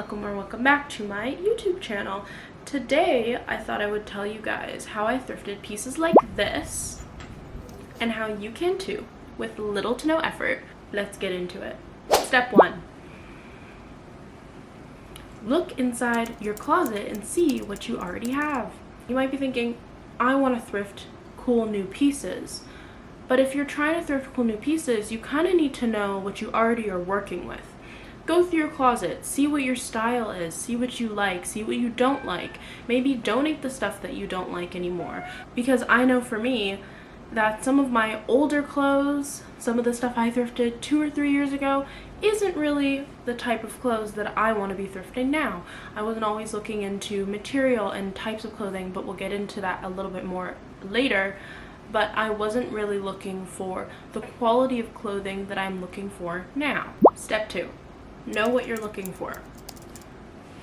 welcome or welcome back to my YouTube channel. Today I thought I would tell you guys how I thrifted pieces like this and how you can too with little to no effort. Let's get into it. Step 1. Look inside your closet and see what you already have. You might be thinking, I want to thrift cool new pieces. But if you're trying to thrift cool new pieces, you kind of need to know what you already are working with. Go through your closet, see what your style is, see what you like, see what you don't like. Maybe donate the stuff that you don't like anymore. Because I know for me that some of my older clothes, some of the stuff I thrifted 2 or 3 years ago, isn't really the type of clothes that I want to be thrifting now. I wasn't always looking into material and types of clothing, but we'll get into that a little bit more later. But I wasn't really looking for the quality of clothing that I'm looking for now. Step 2. Know what you're looking for.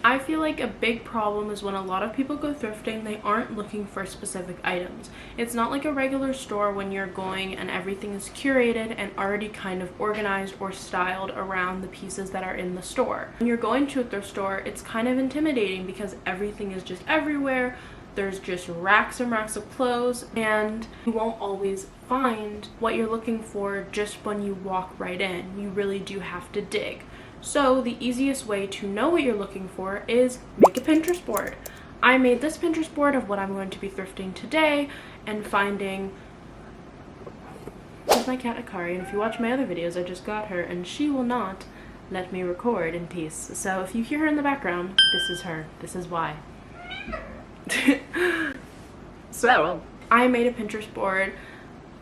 I feel like a big problem is when a lot of people go thrifting, they aren't looking for specific items. It's not like a regular store when you're going and everything is curated and already kind of organized or styled around the pieces that are in the store. When you're going to a thrift store, it's kind of intimidating because everything is just everywhere. There's just racks and racks of clothes, and you won't always find what you're looking for just when you walk right in. You really do have to dig. So the easiest way to know what you're looking for is make a Pinterest board. I made this Pinterest board of what I'm going to be thrifting today and finding... Here's my cat Akari, and if you watch my other videos, I just got her and she will not let me record in peace. So if you hear her in the background, this is her. This is why. So I made a Pinterest board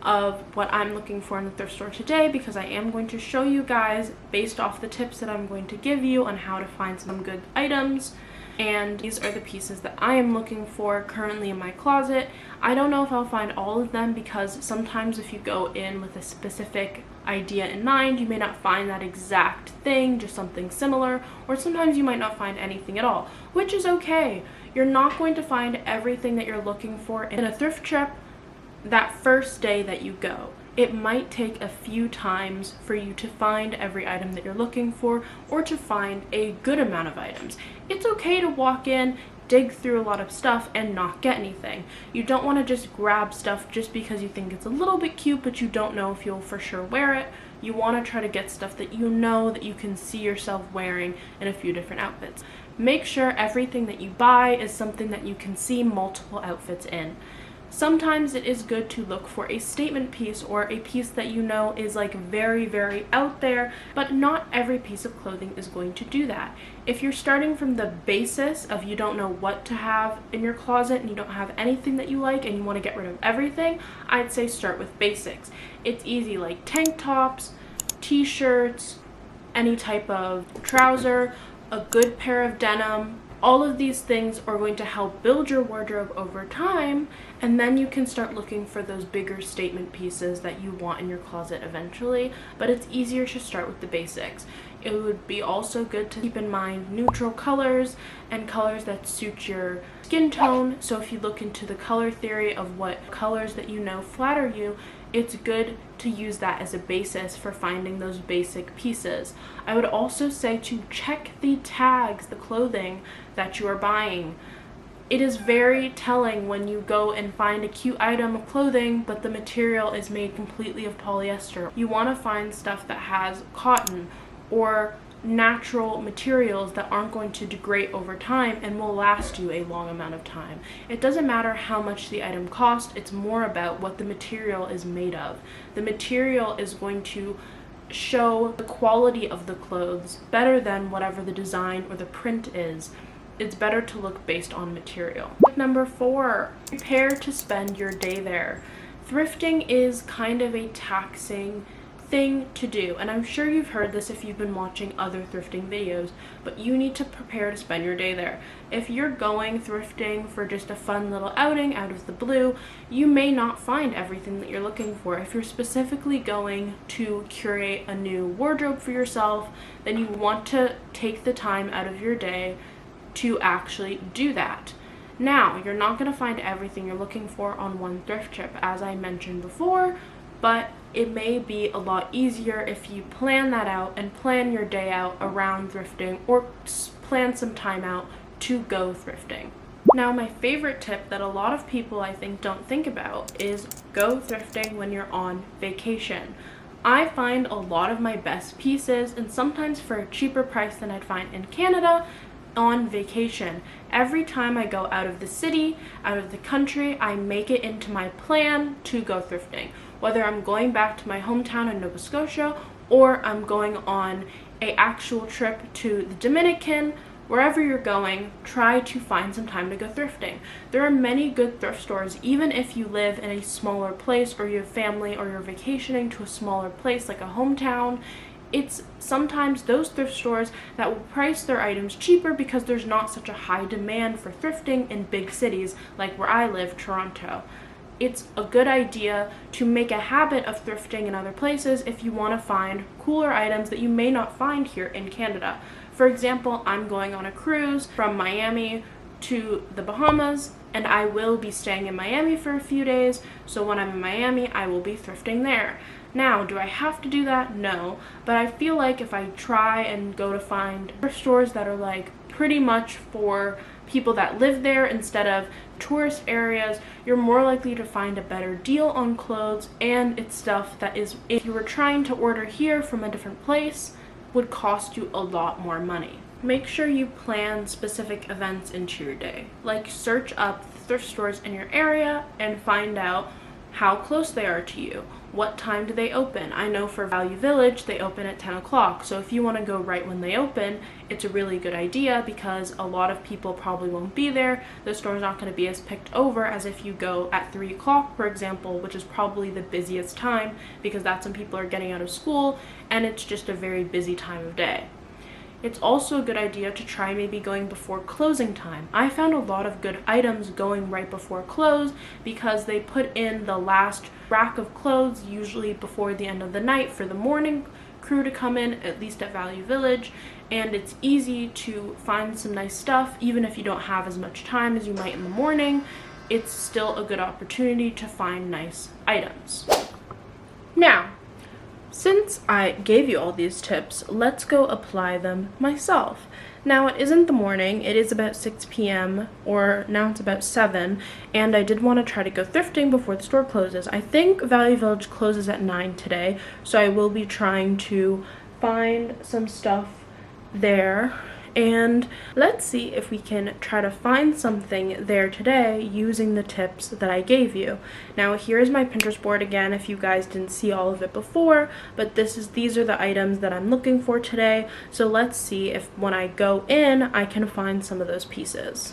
of what I'm looking for in the thrift store today because I am going to show you guys based off the tips that I'm going to give you on how to find some good items. And these are the pieces that I am looking for currently in my closet. I don't know if I'll find all of them because sometimes if you go in with a specific idea in mind, you may not find that exact thing, just something similar, or sometimes you might not find anything at all, which is okay. You're not going to find everything that you're looking for in a thrift trip that first day that you go. It might take a few times for you to find every item that you're looking for or to find a good amount of items. It's okay to walk in, dig through a lot of stuff and not get anything. You don't want to just grab stuff just because you think it's a little bit cute but you don't know if you'll for sure wear it. You want to try to get stuff that you know that you can see yourself wearing in a few different outfits. Make sure everything that you buy is something that you can see multiple outfits in. Sometimes it is good to look for a statement piece or a piece that you know is like very, very out there, but not every piece of clothing is going to do that. If you're starting from the basis of you don't know what to have in your closet and you don't have anything that you like and you want to get rid of everything, I'd say start with basics. It's easy, like tank tops, t-shirts, any type of trouser, a good pair of denim. All of these things are going to help build your wardrobe over time, and then you can start looking for those bigger statement pieces that you want in your closet eventually, but it's easier to start with the basics. It would be also good to keep in mind neutral colors and colors that suit your skin tone. So if you look into the color theory of what colors that you know flatter you, it's good to use that as a basis for finding those basic pieces. I would also say to check the tags, the clothing that you are buying. It is very telling when you go and find a cute item of clothing, but the material is made completely of polyester. You want to find stuff that has cotton or natural materials that aren't going to degrade over time and will last you a long amount of time. It doesn't matter how much the item costs, it's more about what the material is made of. The material is going to show the quality of the clothes better than whatever the design or the print is. It's better to look based on material. Tip number 4, prepare to spend your day there. Thrifting is kind of a taxing thing to do, and I'm sure you've heard this if you've been watching other thrifting videos, but you need to prepare to spend your day there. If you're going thrifting for just a fun little outing out of the blue, you may not find everything that you're looking for. If you're specifically going to curate a new wardrobe for yourself, then you want to take the time out of your day to actually do that. Now, you're not going to find everything you're looking for on one thrift trip, as I mentioned before, but it may be a lot easier if you plan that out and plan your day out around thrifting, or plan some time out to go thrifting. Now, my favorite tip that a lot of people I think don't think about is go thrifting when you're on vacation. I find a lot of my best pieces, and sometimes for a cheaper price than I'd find in Canada, on vacation. Every time I go out of the city, out of the country, I make it into my plan to go thrifting. Whether I'm going back to my hometown in Nova Scotia or I'm going on an actual trip to the Dominican, wherever you're going, try to find some time to go thrifting. There are many good thrift stores, even if you live in a smaller place or you have family or you're vacationing to a smaller place like a hometown. It's sometimes those thrift stores that will price their items cheaper because there's not such a high demand for thrifting in big cities like where I live, Toronto. It's a good idea to make a habit of thrifting in other places if you want to find cooler items that you may not find here in Canada. For example, I'm going on a cruise from Miami to the Bahamas, and I will be staying in Miami for a few days, so when I'm in Miami, I will be thrifting there. Now, do I have to do that? No, but I feel like if I try and go to find thrift stores that are like pretty much for people that live there instead of tourist areas, you're more likely to find a better deal on clothes, and it's stuff that is, if you were trying to order here from a different place, would cost you a lot more money. Make sure you plan specific events into your day. Like search up thrift stores in your area and find out how close they are to you. What time do they open? I know for Value Village, they open at 10 o'clock. So if you want to go right when they open, it's a really good idea because a lot of people probably won't be there. The store's not going to be as picked over as if you go at 3 o'clock, for example, which is probably the busiest time because that's when people are getting out of school and it's just a very busy time of day. It's also a good idea to try maybe going before closing time. I found a lot of good items going right before close because they put in the last rack of clothes usually before the end of the night for the morning crew to come in, at least at Value Village, and it's easy to find some nice stuff even if you don't have as much time as you might in the morning. It's still a good opportunity to find nice items. Now, since I gave you all these tips, let's go apply them myself. Now, it isn't the morning, it is about 6 p.m. or now it's about 7, and I did want to try to go thrifting before the store closes. I think Value Village closes at 9 today, so I will be trying to find some stuff there. And let's see if we can try to find something there today using the tips that I gave you. Now, here's my Pinterest board again if you guys didn't see all of it before, but these are the items that I'm looking for today. So let's see if when I go in, I can find some of those pieces.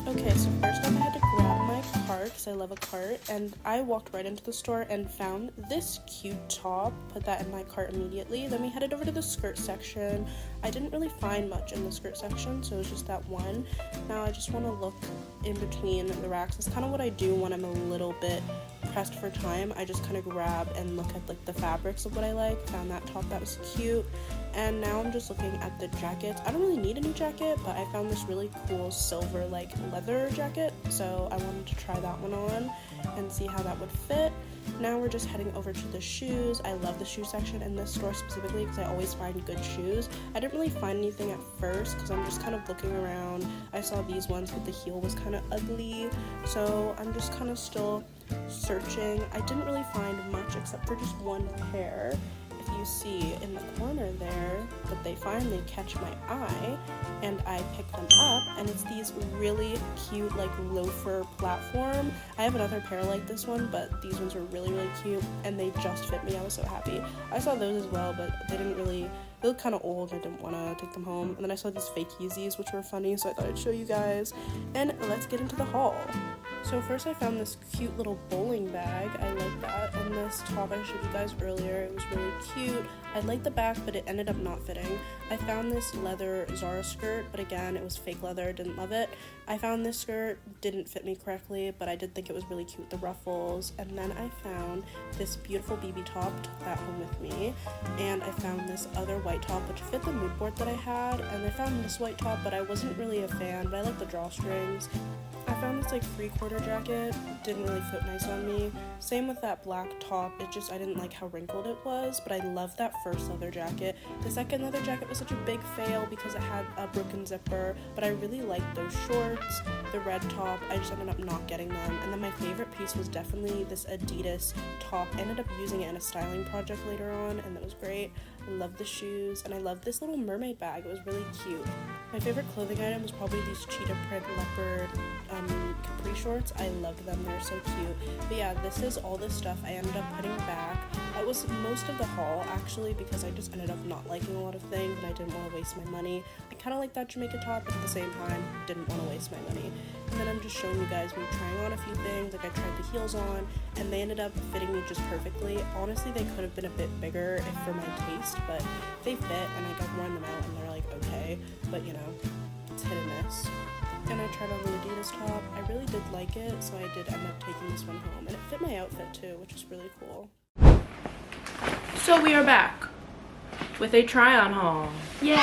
Okay, so first I had to grab my cart because I love a cart, and I walked right into the store and found this cute top, put that in my cart immediately. Then we headed over to the skirt section. I didn't really find much in the skirt section, so it was just that one. Now I just want to look in between the racks. That's kind of what I do when I'm a little bit pressed for time. I just kind of grab and look at like the fabrics of what I like. Found that top that was cute, and now I'm just looking at the jackets. I don't really need a new jacket, but I found this really cool silver like leather jacket, so I wanted to try that one on and see how that would fit. Now we're just heading over to the shoes. I love the shoe section in this store specifically because I always find good shoes. I didn't really find anything at first because I'm just kind of looking around. I saw these ones, but the heel was kind of ugly, so I'm just kind of still searching. I didn't really find much except for just one pair. If you see in the corner there, but they finally catch my eye and I pick them up, and it's these really cute like loafer platform. I have another pair like this one, but these ones were really cute and they just fit me. I was so happy. I saw those as well, but they look kind of old. I didn't want to take them home. And then I saw these fake Yeezys, which were funny, so I thought I'd show you guys. And let's get into the haul. So first I found this cute little bowling bag. I like that. And this top I showed you guys earlier. It was really cute. I liked the back, but it ended up not fitting. I found this leather Zara skirt, but again, it was fake leather. Didn't love it. I found this skirt. Didn't fit me correctly, but I did think it was really cute, the ruffles. And then I found this beautiful BB top. Took that home with me. And I found this other white top, which fit the mood board that I had. And I found this white top, but I wasn't really a fan, but I like the drawstrings. I I found this like 3/4 jacket, didn't really fit nice on me. Same with that black top, I didn't like how wrinkled it was, but I loved that first leather jacket. The second leather jacket was such a big fail because it had a broken zipper, but I really liked those shorts. The red top, I just ended up not getting them. And then my favorite piece was definitely this Adidas top. I ended up using it in a styling project later on, and that was great. I love the shoes, and I love this little mermaid bag. It was really cute. My favorite clothing item was probably these cheetah print leopard capri shorts. I love them. They're so cute. But yeah, this is all the stuff I ended up putting back. That was most of the haul, actually, because I just ended up not liking a lot of things, and I didn't want to waste my money. I kind of like that Jamaica top, but at the same time, didn't want to waste my money. And then I'm just showing you guys me trying on a few things. Like, I tried the heels on, and they ended up fitting me just perfectly. Honestly, they could have been a bit bigger if for my taste, but they fit, and I got worn them out, and they're like okay, but you know, it's hit and miss. And I tried on the Adidas top. I really did like it, so I did end up taking this one home, and it fit my outfit too, which is really cool. So we are back with a try-on haul. Yay!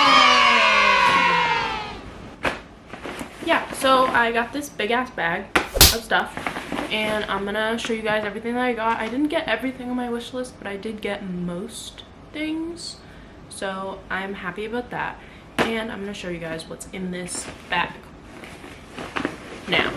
Yeah, so I got this big ass bag of stuff, and I'm gonna show you guys everything that I got. I didn't get everything on my wish list, but I did get most things, so I'm happy about that. And I'm gonna show you guys what's in this bag now.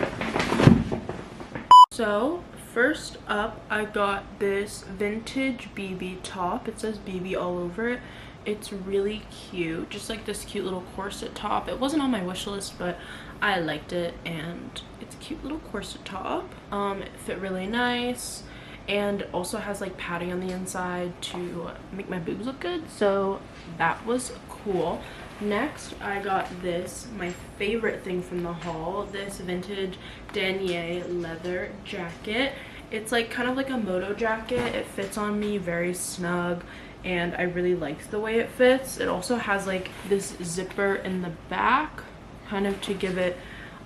So first up, I got this vintage BB top. It says BB all over it. It's really cute, just like this cute little corset top. It wasn't on my wish list, but I liked it, and it's a cute little corset top. It fit really nice, and also has like padding on the inside to make my boobs look good, so that was cool. Next, I got this, my favorite thing from the haul, this vintage denier leather jacket. It's like kind of like a moto jacket. It fits on me very snug, and I really like the way it fits. It also has like this zipper in the back, kind of to give it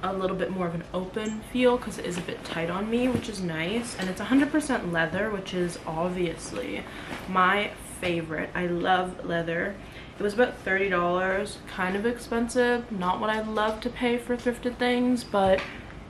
a little bit more of an open feel because it is a bit tight on me, which is nice. And it's 100% leather, which is obviously my favorite. I love leather. It was about $30, kind of expensive, not what I'd love to pay for thrifted things, but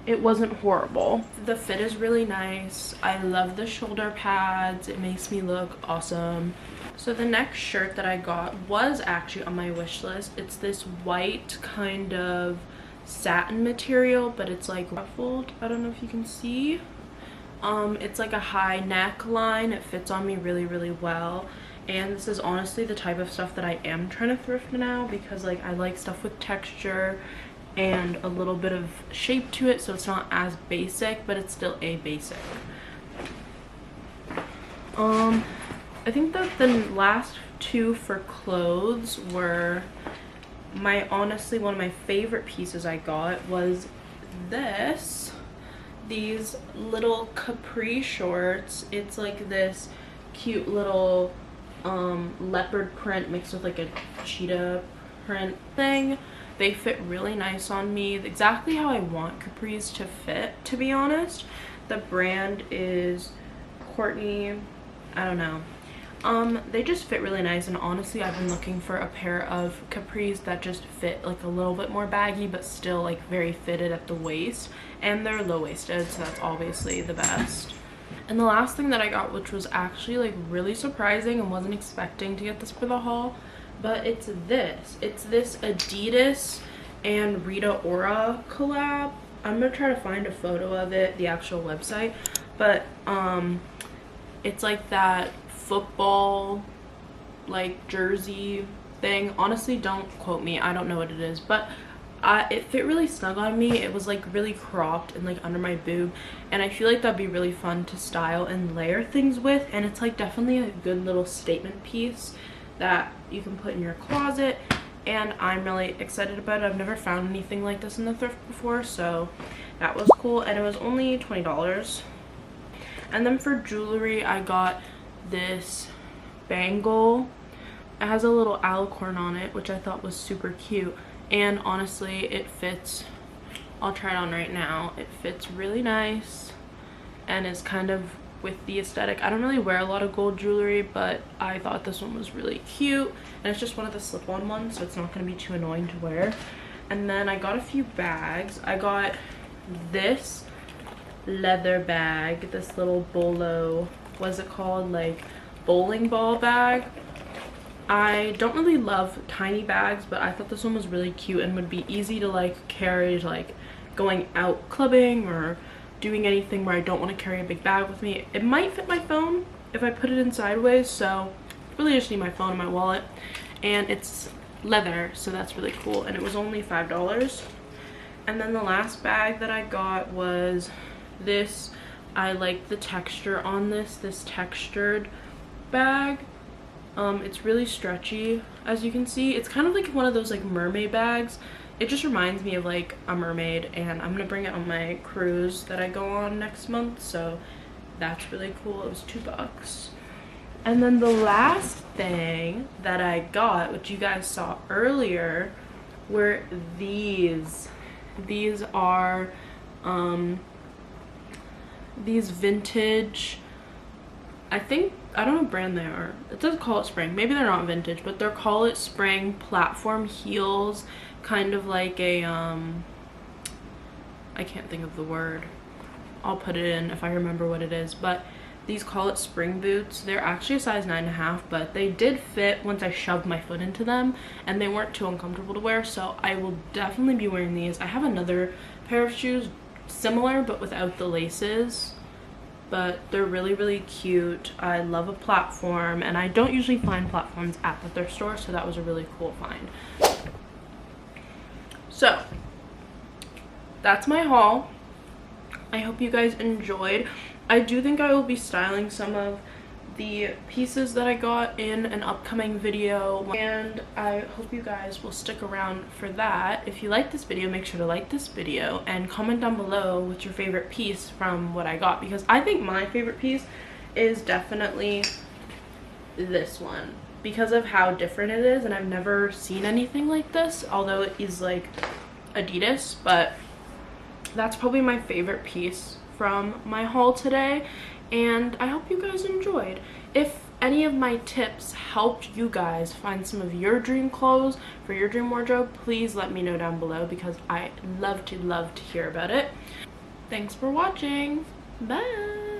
it wasn't horrible. The fit is really nice. I love the shoulder pads. It makes me look awesome. So the next shirt that I got was actually on my wish list. It's this white kind of satin material, but it's like ruffled. I don't know if you can see. It's like a high neckline. It fits on me really, really well. And this is honestly the type of stuff that I am trying to thrift now, because like I like stuff with texture and a little bit of shape to it, so it's not as basic, but it's still a basic. I think that the last two for clothes were honestly one of my favorite pieces I got was these little capri shorts. It's like this cute little leopard print mixed with like a cheetah print thing. They fit really nice on me, exactly how I want capris to fit, to be honest. The brand is Courtney, I don't know. They just fit really nice, and honestly I've been looking for a pair of capris that just fit like a little bit more baggy but still like very fitted at the waist, and they're low-waisted, so that's obviously the best. And the last thing that I got, which was actually like really surprising and wasn't expecting to get this for the haul, but it's this Adidas and Rita Ora collab. I'm gonna try to find a photo of it, the actual website, but it's like that football like jersey thing. Honestly, don't quote me, I don't know what it is, but it fit really snug on me. It was like really cropped and like under my boob, and I feel like that'd be really fun to style and layer things with, and it's like definitely a good little statement piece that you can put in your closet, and I'm really excited about it. I've never found anything like this in the thrift before, so that was cool, and it was only $20. And then for jewelry, I got this bangle. It has a little alicorn on it, which I thought was super cute, and honestly it fits. I'll try it on right now. It fits really nice and is kind of with the aesthetic. I don't really wear a lot of gold jewelry, but I thought this one was really cute, and it's just one of the slip-on ones, so it's not going to be too annoying to wear. And then I got a few bags. I got this leather bag, this little bolo, what's it called, like bowling ball bag. I don't really love tiny bags, but I thought this one was really cute and would be easy to like carry, like going out clubbing or doing anything where I don't want to carry a big bag with me. It might fit my phone if I put it in sideways, so really just need my phone and my wallet. And it's leather, so that's really cool, and it was only $5. And then the last bag that I got was this. I like the texture on this textured bag. It's really stretchy, as you can see. It's kind of like one of those like mermaid bags. It just reminds me of like a mermaid, and I'm gonna bring it on my cruise that I go on next month, so that's really cool. It was $2. And then the last thing that I got, which you guys saw earlier, were these. These are these vintage, I don't know what brand they are. It does call it Spring. Maybe they're not vintage, but they're call it Spring platform heels, kind of like a I can't think of the word. I'll put it in if I remember what it is, but these call it spring boots. They're actually a size 9.5, but they did fit once I shoved my foot into them, and they weren't too uncomfortable to wear, so I will definitely be wearing these. I have another pair of shoes similar but without the laces, but they're really, really cute. I love a platform, and I don't usually find platforms at the thrift store, so that was a really cool find. So that's my haul. I hope you guys enjoyed. I do think I will be styling some of the pieces that I got in an upcoming video, and I hope you guys will stick around for that. If you like this video, make sure to like this video and comment down below what's your favorite piece from what I got, because I think my favorite piece is definitely this one because of how different it is, and I've never seen anything like this, although it is like Adidas, but that's probably my favorite piece from my haul today, and I hope you guys enjoyed. If any of my tips helped you guys find some of your dream clothes for your dream wardrobe, please let me know down below, because I love to hear about it. Thanks for watching. Bye.